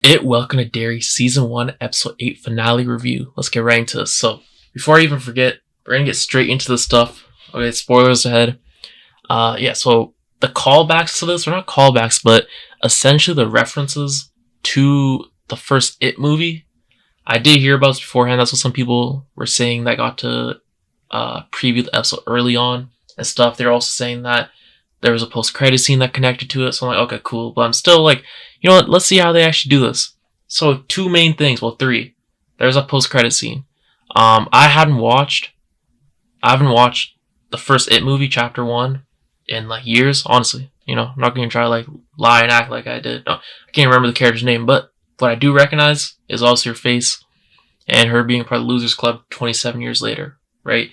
Welcome to Derry Season 1, Episode 8 Finale Review. Let's get right into this. So, before I even forget, we're gonna get straight into the stuff. Okay, spoilers ahead. So the callbacks to this, or not callbacks, but essentially the references to the first It movie. I did hear about this beforehand. That's what some people were saying that got to preview the episode early on and stuff. They're also saying that there was a post-credit scene that connected to it. So I'm like, okay, cool. But I'm still like, you know what? Let's see how they actually do this. So two main things. Well, three. There's a post-credit scene. I haven't watched the first It movie, Chapter 1, in like years, honestly. You know, I'm not going to try to like lie and act like I did. No, I can't remember the character's name, but what I do recognize is also her face and her being part of the Losers Club 27 years later, right?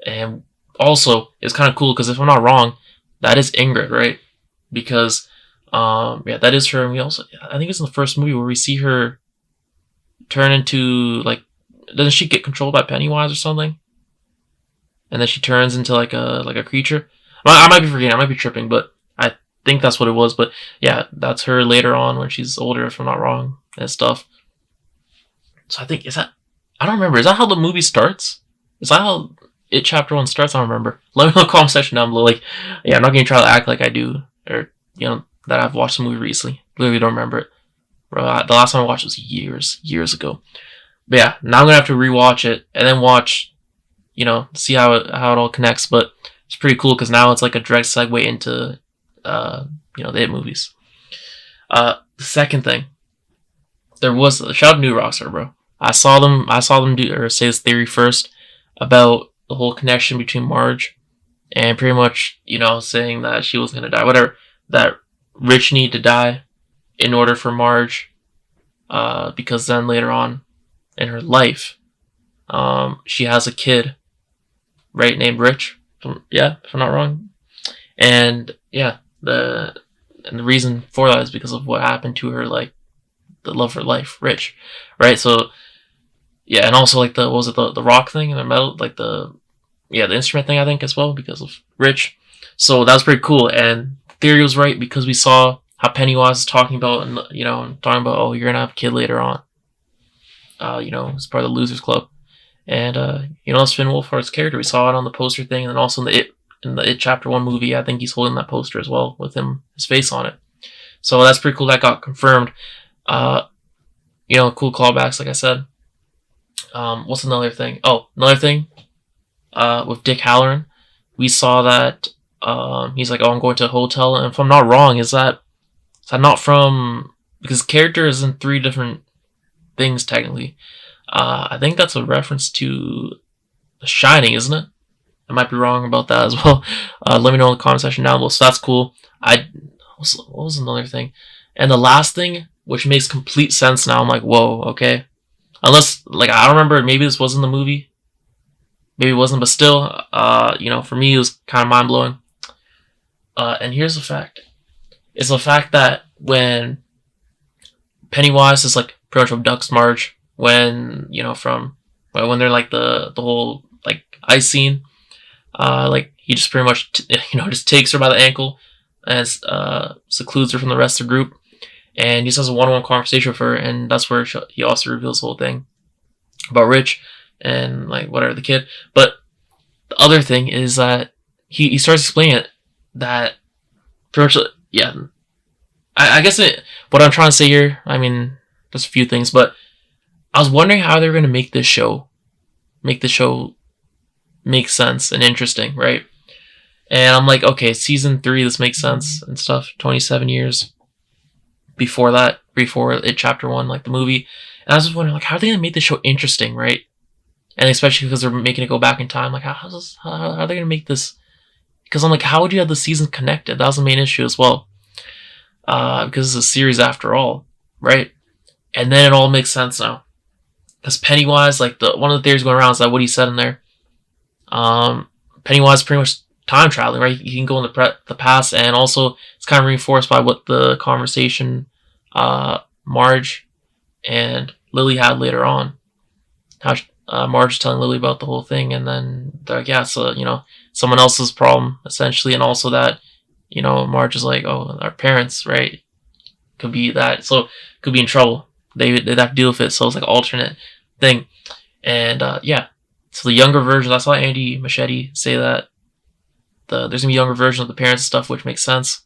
And also, it's kind of cool because if I'm not wrong, that is Ingrid, right? Because, that is her. And we also, I think it's in the first movie where we see her turn into, like, doesn't she get controlled by Pennywise or something? And then she turns into like a creature. I might be forgetting, I might be tripping, but I think that's what it was. But yeah, that's her later on when she's older, if I'm not wrong, and stuff. So I think, I don't remember. Is that how the movie starts? Is that how It Chapter 1 starts? I don't remember. Let me know in the comment section down below. Like, yeah, I'm not going to try to act like I do, or, you know, that I've watched the movie recently. Literally don't remember it. Bro, the last time I watched was years ago. But yeah, now I'm going to have to rewatch it, and then watch, you know, see how it all connects. But it's pretty cool, because now it's like a direct segue into, the It movies. The second thing, there was a shout out to New Rockstar, bro. I saw them do or say this theory first about the whole connection between Marge and pretty much, you know, saying that she was gonna die, whatever, that Rich needed to die in order for Marge, because then later on in her life, she has a kid, right, named Rich. Yeah, if I'm not wrong. And yeah, the reason for that is because of what happened to her, like the love of her life, Rich, right? So yeah, and also like the rock thing and the metal, like the instrument thing, I think, as well, because of Rich. So that was pretty cool, and theory was right, because we saw how Pennywise is talking about, and oh, you're gonna have a kid later on. As part of the Losers Club, and that's Finn Wolfhard's character. We saw it on the poster thing, and then also in the It Chapter 1 movie, I think he's holding that poster as well with his face on it. So that's pretty cool. That got confirmed. Cool callbacks, like I said. What's another thing? Oh, another thing. With Dick Hallorann, we saw that he's like, oh, I'm going to a hotel, and if I'm not wrong, is that not from, because character is in 3 different things technically. I think that's a reference to The Shining, isn't it? I might be wrong about that as well. Let me know in the comment section down below. So that's cool. What was another thing? And the last thing, which makes complete sense now, I'm like, whoa, okay. Unless, like, I don't remember, maybe this was in the movie. Maybe it wasn't, but still, for me, it was kind of mind-blowing. And here's the fact. It's the fact that when Pennywise is, like, pretty much abducts Marge, when they're, like, the whole, like, ice scene, like, he just pretty much, just takes her by the ankle and secludes her from the rest of the group. And he just has a one-on-one conversation with her, and that's where he also reveals the whole thing about Rich and, like, whatever, the kid. But the other thing is that he starts explaining it, that pretty much, yeah, I guess what I'm trying to say here, I mean, there's a few things, but I was wondering how they're going to make the show make sense and interesting, right? And I'm like, okay, season 3, this makes sense and stuff, 27 years before It Chapter 1, like the movie. And I was just wondering, like, how are they gonna make the show interesting, right? And especially because they're making it go back in time, like, how are they gonna make this? Because I'm like, how would you have the seasons connected? That was the main issue as well, because it's a series after all, right? And then it all makes sense now, because Pennywise, like, one of the theories going around is that what he said in there, Pennywise is pretty much time traveling, right? He can go in the past, and also it's kind of reinforced by what the conversation Marge and Lilly had later on. How Marge is telling Lilly about the whole thing, and then they're like, yeah, so, someone else's problem, essentially, and also that, Marge is like, oh, our parents, right? could be that. So could be in trouble. They'd have to deal with it. So it's like an alternate thing. And yeah. So the younger version, I saw Andy Machete say that there's gonna be younger version of the parents stuff, which makes sense.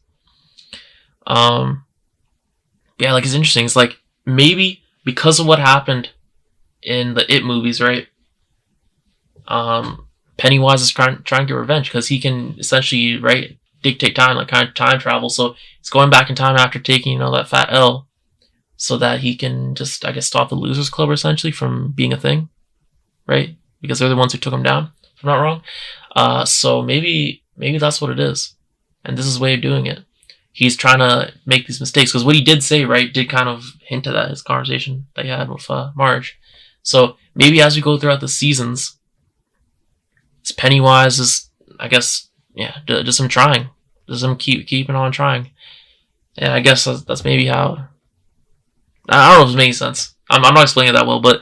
Yeah, like it's interesting. It's like maybe because of what happened in the It movies, right? Pennywise is trying to get revenge because he can essentially, right, dictate time, like kind of time travel. So he's going back in time after taking, that fat L, so that he can just, I guess, stop the Losers Club essentially from being a thing, right? Because they're the ones who took him down, if I'm not wrong. So maybe that's what it is, and this is his way of doing it. He's trying to make these mistakes because what he did say, right, did kind of hint at that, his conversation that he had with Marge. So maybe as we go throughout the seasons, Pennywise is, I guess, yeah, just him trying, just him keeping on trying. And I guess that's maybe how. I don't know if it makes sense. I'm not explaining it that well, but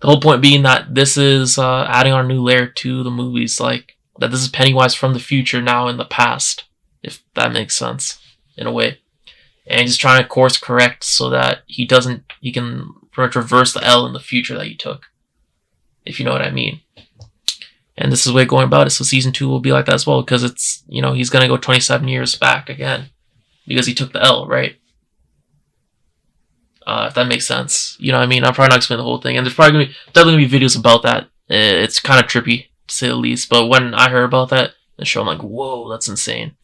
the whole point being that this is adding our new layer to the movies, like that this is Pennywise from the future now in the past, if that makes sense in a way, and he's trying to course correct so that he can pretty much reverse the L in the future that he took, if you know what I mean. And this is the way going about it. So season 2 will be like that as well, because it's, he's gonna go 27 years back again because he took the L, right? If that makes sense, you know what I mean. I'm probably not explaining the whole thing, and there's probably definitely gonna be videos about that. It's kind of trippy to say the least, but when I heard about that, the show, I'm like, whoa, that's insane.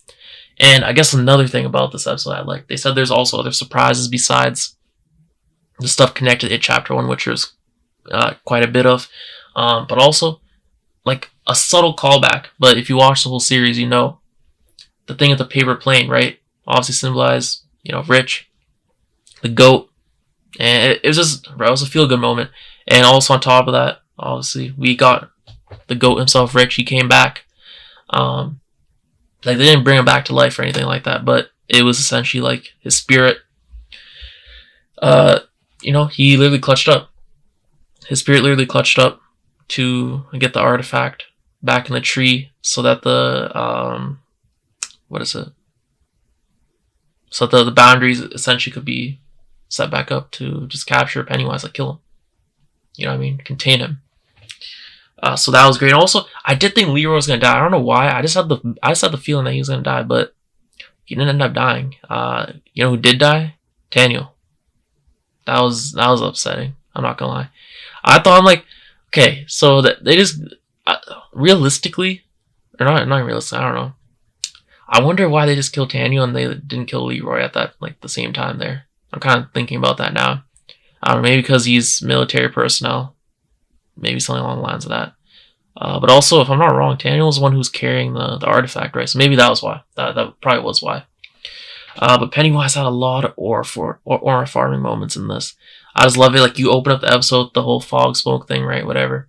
And I guess another thing about this episode I like, they said there's also other surprises besides the stuff connected to It Chapter 1, which there's quite a bit of, but also like a subtle callback. But if you watch the whole series, the thing at the paper plane, right, obviously symbolized, Rich, the goat, and it was just, bro, it was a feel-good moment. And also on top of that, obviously, we got the goat himself, Rich. He came back. Like, they didn't bring him back to life or anything like that, but it was essentially like his spirit. He literally clutched up. His spirit literally clutched up to get the artifact back in the tree, so that so that the boundaries essentially could be set back up to just capture Pennywise, like kill him. You know what I mean? Contain him. So that was great. Also, I did think Leroy was gonna die. I don't know why. I just had the feeling that he was gonna die, but he didn't end up dying. You know who did die? Taniel. That was upsetting. I'm not gonna lie. I thought, I'm like, okay, so that they just realistically, or not realistic. I don't know. I wonder why they just killed Taniel and they didn't kill Leroy at that, like, the same time there. I'm kind of thinking about that now. I don't know, maybe because he's military personnel. Maybe something along the lines of that. But also, if I'm not wrong, Taniel was the one who was carrying the artifact, right? So maybe that was why. That probably was why. But Pennywise had a lot of aura farming moments in this. I just love it. Like, you open up the episode, the whole fog smoke thing, right? Whatever.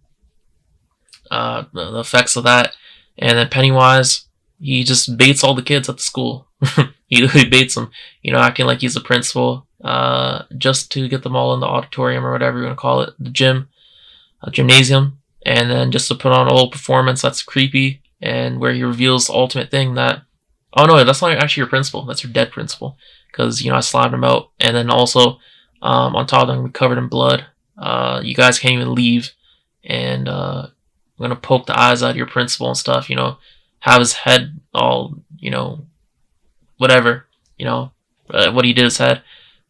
The effects of that. And then Pennywise, he just baits all the kids at the school. He literally baits them, acting like he's the principal, just to get them all in the auditorium or whatever you want to call it, the gymnasium, and then just to put on a whole performance that's creepy, and where he reveals the ultimate thing that, oh no, that's not actually your principal, that's your dead principal, because I slammed him out. And then also, on top of them, we're covered in blood. You guys can't even leave, and I'm gonna poke the eyes out of your principal and stuff. Have his head all, whatever, what he did his head.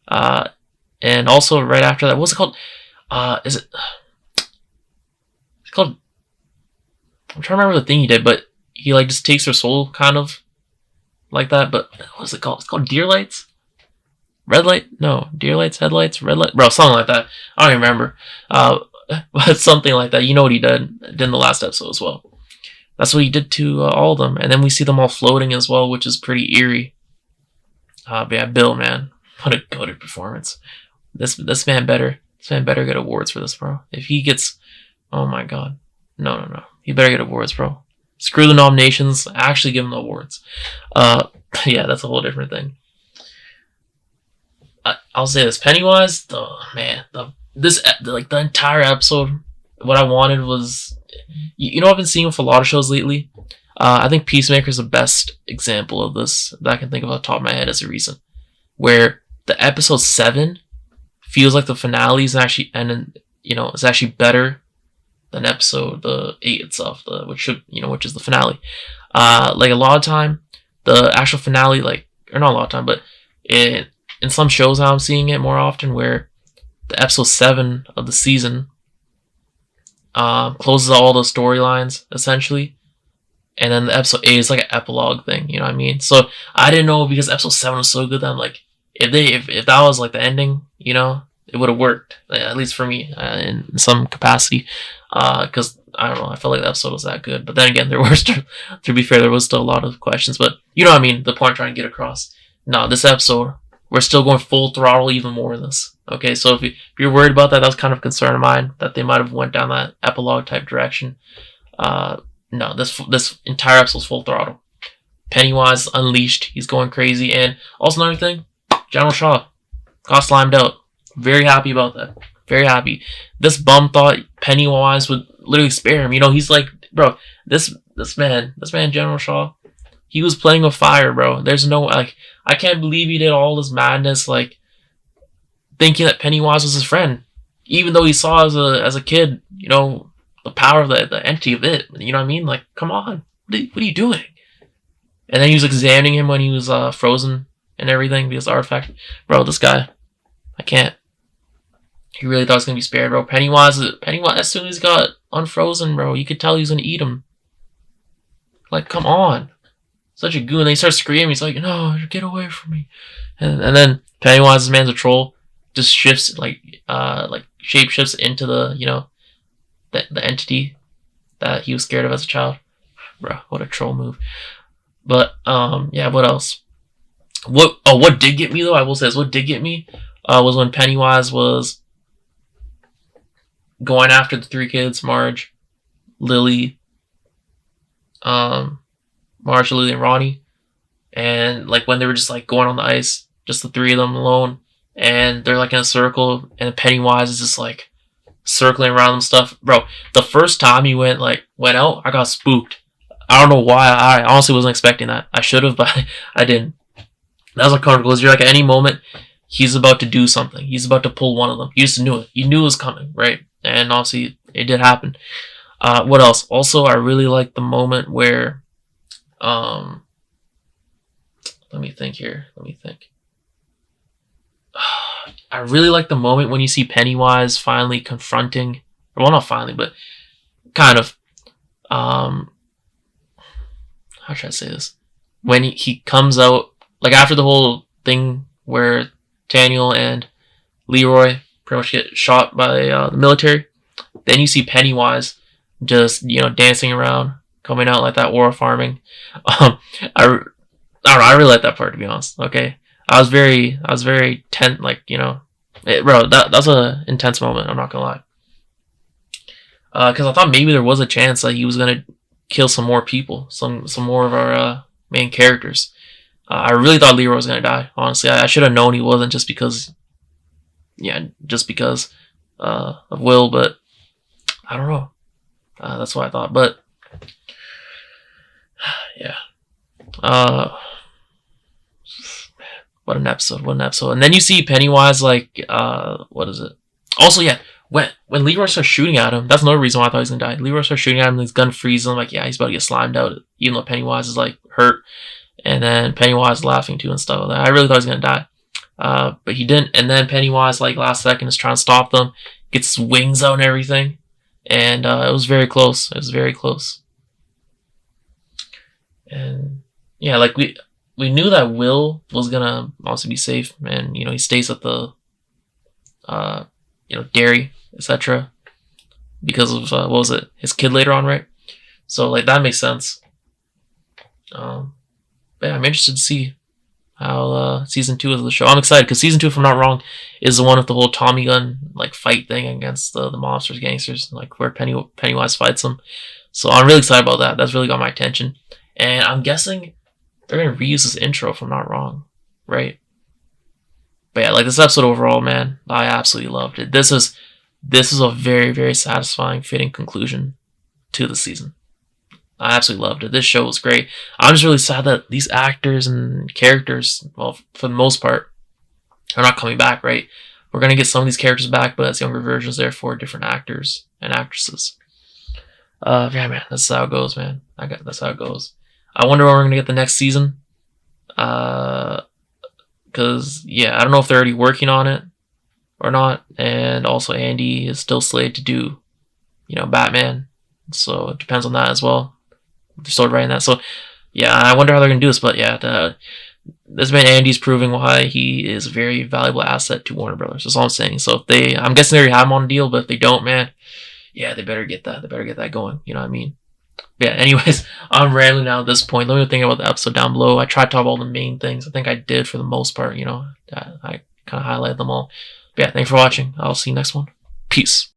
And also right after that, what's it called? It's called, I'm trying to remember the thing he did, but he like just takes their soul kind of like that. But what's it called? It's called deer lights? Red light? No, deer lights, headlights, red light, bro, something like that. I don't even remember. But something like that. You know what he did in the last episode as well. That's what he did to all of them. And then we see them all floating as well, which is pretty eerie. But yeah, Bill, man, what a goated performance. This man better get awards for this, bro. If he gets, oh my god, no, he better get awards, bro. Screw the nominations, actually give him the awards. Yeah, that's a whole different thing. I'll say this, Pennywise, the entire episode, what I wanted was, I've been seeing with a lot of shows lately. I think Peacemaker is the best example of this that I can think of off the top of my head as a recent, where the episode 7 feels like the finale is actually, and it's actually better than episode 8 itself, which is the finale. Like a lot of time, the actual finale, or not a lot of time, but in some shows now I'm seeing it more often where the episode 7 of the season closes all the storylines essentially, and then the episode 8 is like an epilogue thing. You know what I mean? So I didn't know, because episode 7 was so good that I'm like, if that was like the ending, it would have worked, at least for me, in some capacity. Because I don't know, I felt like the episode was that good. But then again, there were to be fair, there was still a lot of questions. But you know what I mean? The point I'm trying to get across. No, this episode, we're still going full throttle even more in this. Okay, so if you're worried about that, that's kind of a concern of mine, that they might have went down that epilogue type direction. No, this entire episode's full throttle. Pennywise unleashed. He's going crazy. And also another thing, General Shaw got slimed out. Very happy about that. Very happy. This bum thought Pennywise would literally spare him. He's like, bro, this man, General Shaw, he was playing with fire, bro. There's no, I can't believe he did all this madness, thinking that Pennywise was his friend, even though he saw as a kid, the power of the entity of it. You know what I mean? Like, come on, what are you doing? And then he was examining him when he was frozen and everything because of the artifact. Bro, this guy, I can't. He really thought he was gonna be spared, bro. Pennywise, as soon as he got unfrozen, bro, you could tell he was gonna eat him. Like, come on. Such a goon. Then he starts screaming. He's like, no, get away from me. And then Pennywise, this man's a troll, just shifts, shape shifts into the entity that he was scared of as a child. Bro, what a troll move. But, yeah, what else? What did get me, though, I will say this, what did get me was when Pennywise was going after the 3 kids, Marge, Lilly, Lilly, and Ronnie. And, when they were just, going on the ice, just the 3 of them alone, and they're, in a circle, and Pennywise is just, circling around them stuff. Bro, the first time he went out, I got spooked. I don't know why. I honestly wasn't expecting that. I should have, but I didn't. That was uncomfortable, because you're at any moment, he's about to do something. He's about to pull one of them. You just knew it. You knew it was coming, right? And obviously, it did happen. What else? Also, I really like the moment where, let me think here. I really like the moment when you see Pennywise finally confronting, well, not finally, but kind of, how should I say this? When he comes out, after the whole thing where Taniel and Leroy pretty much get shot by the military, then you see Pennywise just, dancing around, coming out like that, aura farming. I don't know, I really like that part, to be honest, okay? I was very tense, bro, that's an intense moment, I'm not gonna lie. Because I thought maybe there was a chance that he was gonna kill some more people, some more of our main characters. I really thought Leroy was gonna die, honestly. I should have known he wasn't, just because of Will, but I don't know. That's what I thought, but yeah. What an episode. And then you see Pennywise, what is it? Also, yeah, when Leroy starts shooting at him, that's another reason why I thought he was gonna die. Leroy starts shooting at him, and his gun freezes him, yeah, he's about to get slimed out, even though Pennywise is, hurt. And then Pennywise is laughing, too, and stuff like that. I really thought he was gonna die. But he didn't. And then Pennywise, last second, is trying to stop them, gets his wings out and everything. And it was very close. And, yeah, we knew that Will was gonna also be safe, and he stays at the Derry, etc. because of what was it, his kid later on, right? So that makes sense. But yeah, I'm interested to see how season 2 of the show. I'm excited because season 2, if I'm not wrong, is the one with the whole Tommy gun fight thing against the mobsters, gangsters, where Pennywise fights them. So I'm really excited about that. That's really got my attention, and I'm guessing they're gonna reuse this intro, if I'm not wrong, right? But yeah, this episode overall, man, I absolutely loved it. This is a very, very satisfying, fitting conclusion to the season. I absolutely loved it. This show was great. I'm just really sad that these actors and characters, well, for the most part, are not coming back, right? We're gonna get some of these characters back, but as younger versions, therefore different actors and actresses. Yeah, man, that's how it goes, man. That's how it goes. I wonder when we're gonna get the next season. Because yeah, I don't know if they're already working on it or not, and also Andy is still slated to do, Batman. So it depends on that as well. They're still writing that, so yeah, I wonder how they're gonna do this. But yeah, this man Andy's proving why he is a very valuable asset to Warner Brothers. That's all I'm saying. So if I'm guessing they already have him on a deal, but if they don't, man, yeah, they better get that. They better get that going. You know what I mean? But yeah. Anyways, I'm rambling now at this point. Let me think about the episode down below. I tried to talk about all the main things. I think I did for the most part. I kind of highlighted them all. But yeah, thanks for watching. I'll see you next one. Peace.